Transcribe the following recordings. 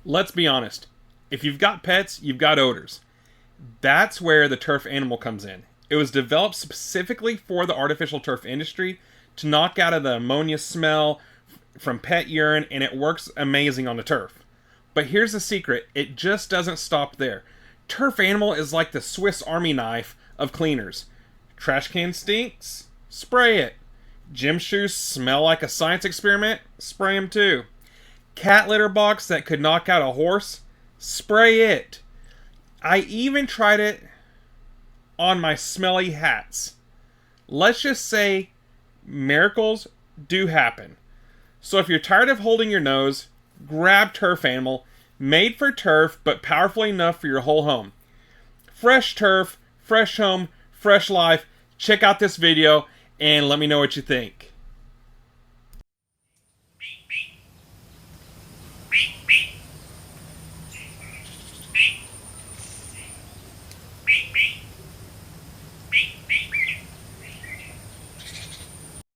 Let's be honest. If you've got pets, you've got odors. That's where the turf animal comes in. It was developed specifically for the artificial turf industry to knock out of the ammonia smell from pet urine, and it works amazing on the turf. But here's the secret, it just doesn't stop there. Turf animal is like the Swiss Army knife of cleaners. Trash can stinks? Spray it. Gym shoes smell like a science experiment? Spray them too. Cat litter box that could knock out a horse? Spray it. I even tried it on my smelly hats. Let's just say miracles do happen. So if you're tired of holding your nose, grab Turf Animal, made for turf but powerful enough for your whole home. Fresh turf, fresh home, fresh life. Check out this video and let me know what you think.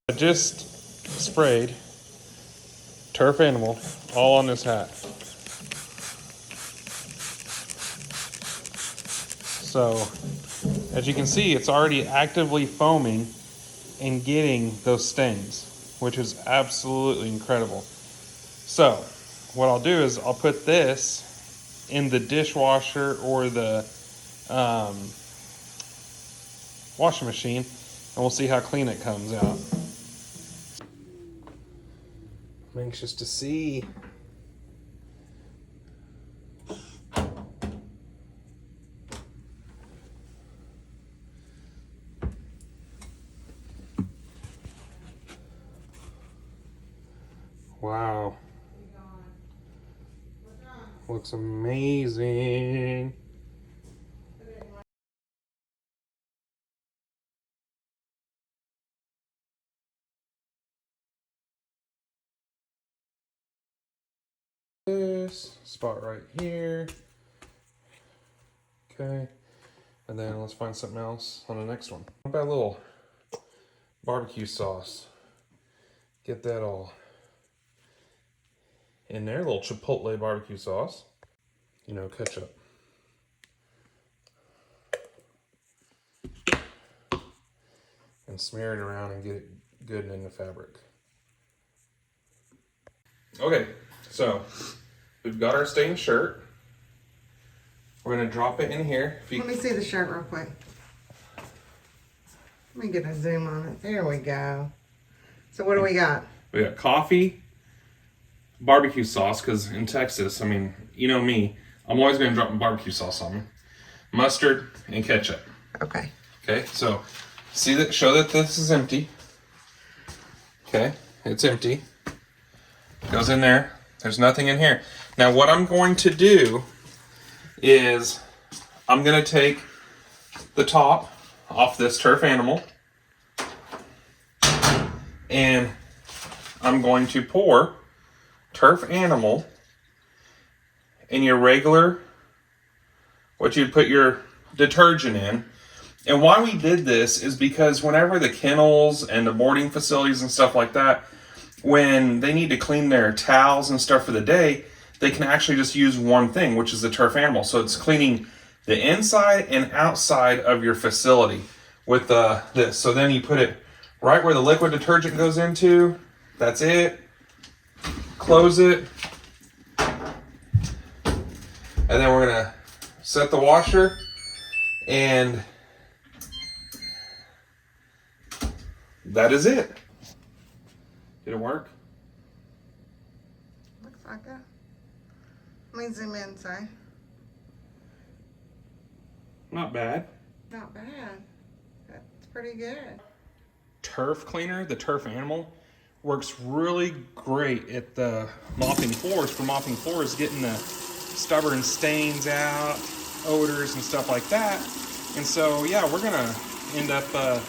I just sprayed Turf Animal all on this hat. So, as you can see, it's already actively foaming and getting those stains, which is absolutely incredible. So, what I'll do is I'll put this in the dishwasher or the washing machine, and we'll see how clean it comes out. I'm anxious to see. Wow. Looks amazing. This spot right here. Okay. And then let's find something else on the next one. What about a little barbecue sauce? Get that all in there. A little chipotle barbecue sauce. You know, ketchup. And smear it around and get it good and in the fabric. Okay, so we've got our stained shirt. We're gonna drop it in here. Let me see the shirt real quick. Let me get a zoom on it. There we go. So what do we got? We got coffee, barbecue sauce, because in Texas, I mean, you know me, I'm always gonna drop barbecue sauce on me. Mustard and ketchup. Okay. Okay, so see that, show that this is empty. Okay, it's empty. Goes in there. There's nothing in here. Now what I'm going to do is I'm going to take the top off this Turf Animal and I'm going to pour Turf Animal in your regular, what you'd put your detergent in. And why we did this is because whenever the kennels and the boarding facilities and stuff like that, when they need to clean their towels and stuff for the day, they can actually just use one thing, which is the Turf Animal. So it's cleaning the inside and outside of your facility with this. So then you put it right where the liquid detergent goes into. That's it. Close it. And then we're gonna set the washer, and that is it. Did it work? Looks like it. Let me zoom in, sorry. Not bad. Not bad. That's pretty good. Turf cleaner, the Turf Animal, works really great at the mopping floors, for mopping floors, getting the stubborn stains out, odors and stuff like that. And so, yeah, we're gonna end up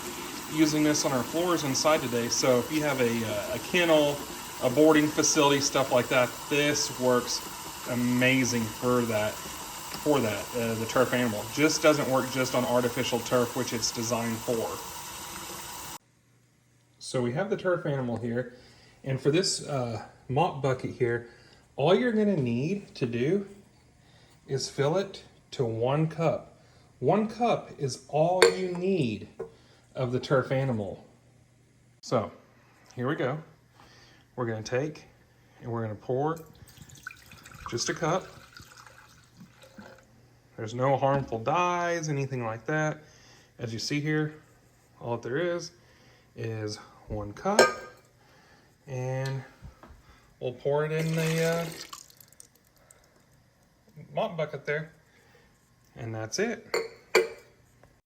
using this on our floors inside today. So if you have a kennel, a boarding facility, stuff like that, this works amazing for that. The Turf Animal just doesn't work just on artificial turf, which it's designed for. So we have the Turf Animal here, and for this mop bucket here, All you're going to need to do is fill it to 1 cup. 1 cup is all you need of the turf animal. So, here we go. We're going to take and we're going to pour just a cup. There's no harmful dyes, anything like that. As you see here, all there is 1 cup. And we'll pour it in the mop bucket there. And that's it.